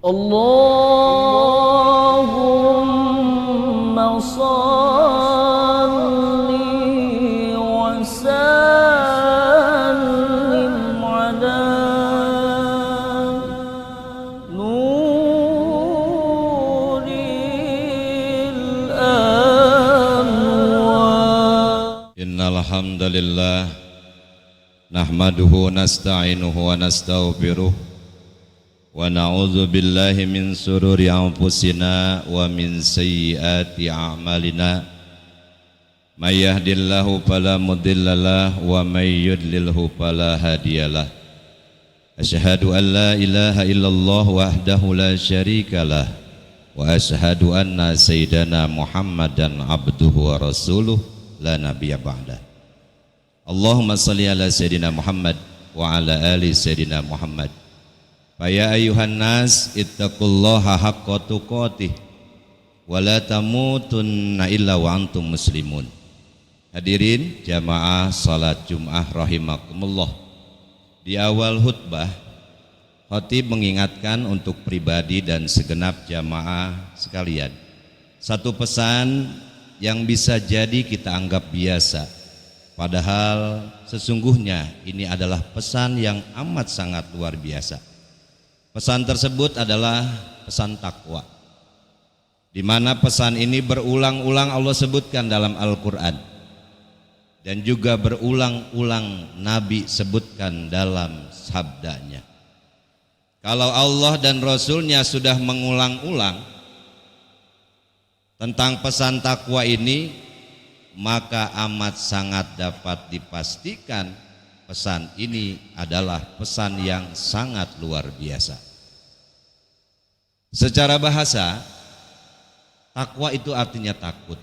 Allahumma salli wa sallim ala nuril anwar. Innal hamdalillah nahmaduhu wa nasta'inuhu wa nastaghfiruh wa na'udzu billahi min sururi anfusina wa min sayyiati a'malina may yahdihillahu fala mudhillalah wa may yudlilhu fala hadiyalah. Asyhadu an la ilaha illallah wahdahu la syarikalah wa asyhadu anna sayyidana Muhammadan abduhu wa rasuluh la nabiyya ba'dah. Allahumma salli ala sayyidina Muhammad wa ala ali sayyidina Muhammad. Ya ayuhan nas ittaqullaha haqqa tuqatih wa la tamutunna illa wa antum muslimun. Hadirin jamaah salat Jumat rahimakumullah. Di awal khutbah khatib mengingatkan untuk pribadi dan segenap jamaah sekalian satu pesan yang bisa jadi kita anggap biasa, padahal sesungguhnya ini adalah pesan yang amat sangat luar biasa. Pesan tersebut adalah pesan takwa, di mana pesan ini berulang-ulang Allah sebutkan dalam Al-Quran dan juga berulang-ulang Nabi sebutkan dalam sabdanya. Kalau Allah dan Rasulnya sudah mengulang-ulang tentang pesan takwa ini, maka amat sangat dapat dipastikan pesan ini adalah pesan yang sangat luar biasa. Secara bahasa, takwa itu artinya takut.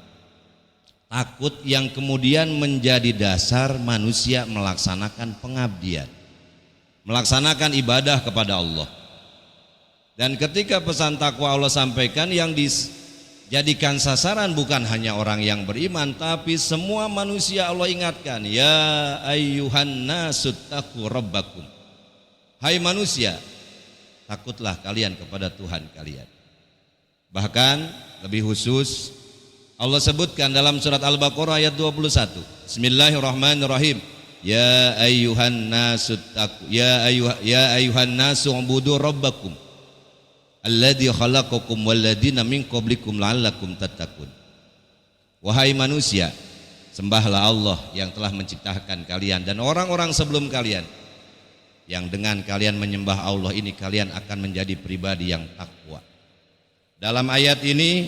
Takut yang kemudian menjadi dasar manusia melaksanakan pengabdian, melaksanakan ibadah kepada Allah. Dan ketika pesan takwa Allah sampaikan, yang dijadikan sasaran bukan hanya orang yang beriman, tapi semua manusia. Allah ingatkan, ya ayyuhan nasu taqu rabbakum. Hai manusia, takutlah kalian kepada Tuhan kalian. Bahkan lebih khusus Allah sebutkan dalam surat Al-Baqarah ayat 21. Bismillahirrahmanirrahim. Ya ayyuhan nasu taqu ya ayyuhan nasu ubudu rabbakum alladzi khalaqakum walladzina min qablikum la'allakum tattaqun. Wahai manusia, sembahlah Allah yang telah menciptakan kalian dan orang-orang sebelum kalian, yang dengan kalian menyembah Allah ini kalian akan menjadi pribadi yang takwa. Dalam ayat ini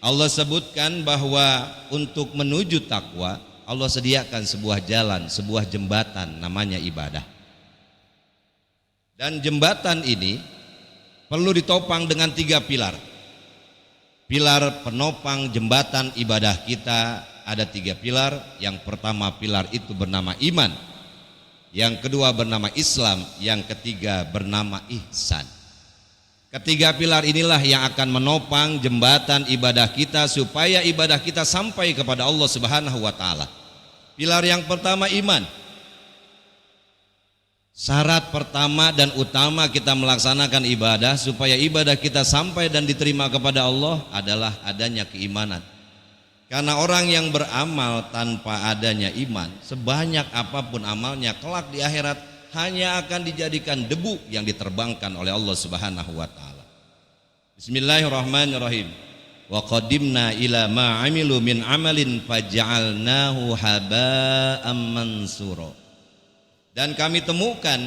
Allah sebutkan bahwa untuk menuju takwa Allah sediakan sebuah jalan, sebuah jembatan namanya ibadah. Dan jembatan ini perlu ditopang dengan 3 pilar. Pilar penopang jembatan ibadah kita ada 3 pilar. Yang pertama pilar itu bernama iman, yang kedua bernama Islam, yang ketiga bernama ihsan. Ketiga pilar inilah yang akan menopang jembatan ibadah kita supaya ibadah kita sampai kepada Allah Subhanahu wa taala. Pilar yang pertama iman. Syarat pertama dan utama kita melaksanakan ibadah supaya ibadah kita sampai dan diterima kepada Allah adalah adanya keimanan. Karena orang yang beramal tanpa adanya iman, sebanyak apapun amalnya, kelak di akhirat hanya akan dijadikan debu yang diterbangkan oleh Allah Subhanahu wa taala. Bismillahirrahmanirrahim. Wa qadimna ila ma 'amilu min 'amalin faj'alnahu haba'an mansura. Dan kami temukan,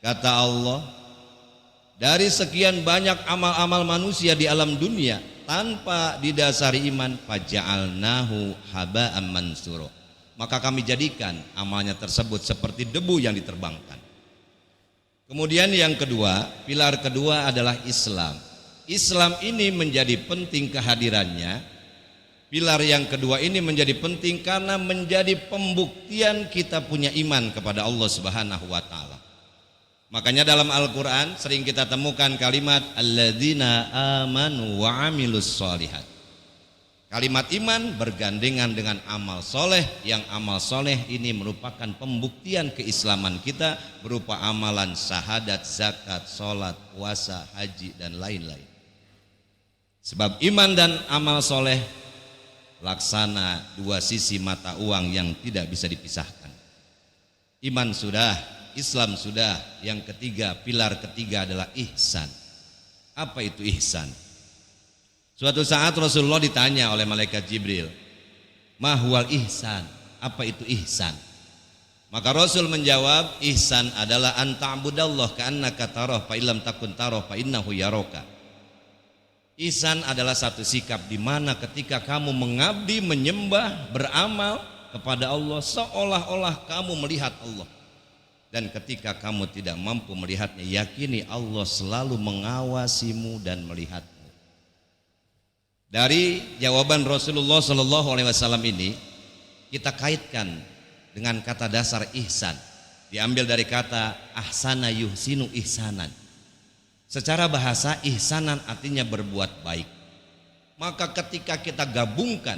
kata Allah, dari sekian banyak amal-amal manusia di alam dunia tanpa didasari iman, faja'alnahu haba'an mansura, maka kami jadikan amalnya tersebut seperti debu yang diterbangkan. Kemudian yang kedua, pilar kedua adalah Islam. Islam ini menjadi penting kehadirannya. Pilar yang kedua ini menjadi penting karena menjadi pembuktian kita punya iman kepada Allah Subhanahu wa taala. Makanya dalam Al-Quran sering kita temukan kalimat alladzina amanu wa amilus sholihat. Kalimat iman bergandengan dengan amal soleh, yang amal soleh ini merupakan pembuktian keislaman kita berupa amalan syahadat, zakat, sholat, puasa, haji, dan lain-lain. Sebab iman dan amal soleh laksana dua sisi mata uang yang tidak bisa dipisahkan. Iman sudah, Islam sudah, yang ketiga, pilar ketiga adalah ihsan. Apa itu ihsan? Suatu saat Rasulullah ditanya oleh malaikat Jibril, "Ma huwal ihsan?" Apa itu ihsan? Maka Rasul menjawab, ihsan adalah an ta'budallah ka'annaka tarah fa illam takun tarah fa innahu yaraka. Ihsan adalah satu sikap di mana ketika kamu mengabdi, menyembah, beramal kepada Allah seolah-olah kamu melihat Allah. Dan ketika kamu tidak mampu melihatnya, yakini Allah selalu mengawasimu dan melihatmu. Dari jawaban Rasulullah SAW ini kita kaitkan dengan kata dasar ihsan, diambil dari kata ahsana yuhsinu ihsanan. Secara bahasa ihsanan artinya berbuat baik. Maka ketika kita gabungkan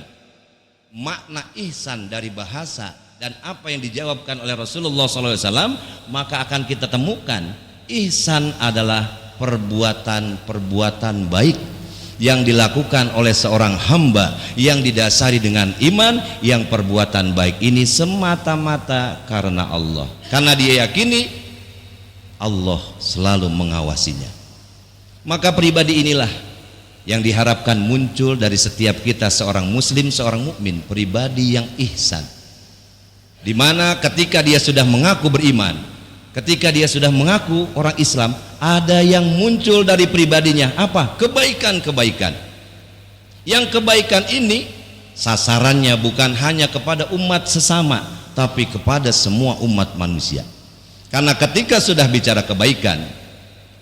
makna ihsan dari bahasa dan apa yang dijawabkan oleh Rasulullah SAW, maka akan kita temukan ihsan adalah perbuatan-perbuatan baik yang dilakukan oleh seorang hamba yang didasari dengan iman, yang perbuatan baik ini semata-mata karena Allah, karena dia yakini Allah selalu mengawasinya. Maka pribadi inilah yang diharapkan muncul dari setiap kita, seorang muslim, seorang mukmin, pribadi yang ihsan, di mana ketika dia sudah mengaku beriman, ketika dia sudah mengaku orang Islam, ada yang muncul dari pribadinya. Apa? Kebaikan-kebaikan. Yang kebaikan ini sasarannya bukan hanya kepada umat sesama, tapi kepada semua umat manusia. Karena ketika sudah bicara kebaikan,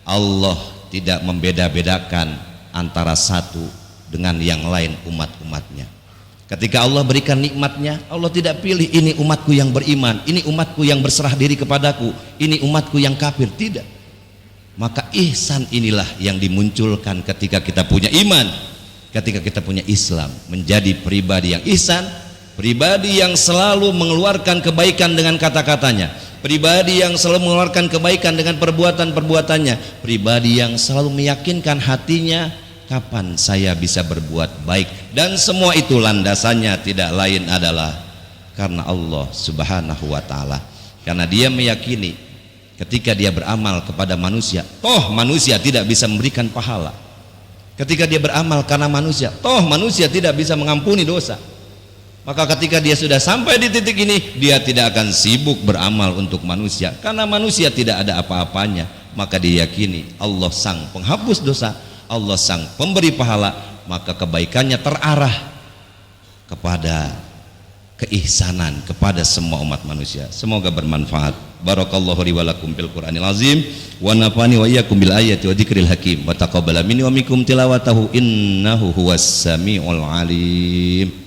Allah tidak membeda-bedakan antara satu dengan yang lain umat-umatnya. Ketika Allah berikan nikmatnya, Allah tidak pilih ini umatku yang beriman, ini umatku yang berserah diri kepadaku, ini umatku yang kafir. Tidak. Maka ihsan inilah yang dimunculkan ketika kita punya iman, ketika kita punya Islam, menjadi pribadi yang ihsan, pribadi yang selalu mengeluarkan kebaikan dengan kata-katanya, pribadi yang selalu mengeluarkan kebaikan dengan perbuatan-perbuatannya, pribadi yang selalu meyakinkan hatinya, kapan saya bisa berbuat baik, dan semua itu landasannya tidak lain adalah karena Allah Subhanahu wa ta'ala. Karena dia meyakini ketika dia beramal kepada manusia, toh manusia tidak bisa memberikan pahala. Ketika dia beramal karena manusia, toh manusia tidak bisa mengampuni dosa. Maka ketika dia sudah sampai di titik ini, dia tidak akan sibuk beramal untuk manusia, karena manusia tidak ada apa-apanya. Maka dia yakini Allah sang penghapus dosa, Allah sang pemberi pahala, maka kebaikannya terarah kepada keihsanan kepada semua umat manusia. Semoga bermanfaat. Barakallahu li wa lakum fil Qur'anil azim wa nafani wa iyyakum bil ayati wa dzikril hakim wa taqabbala minni wa minkum tilawatahu innahu huwas samiul alim.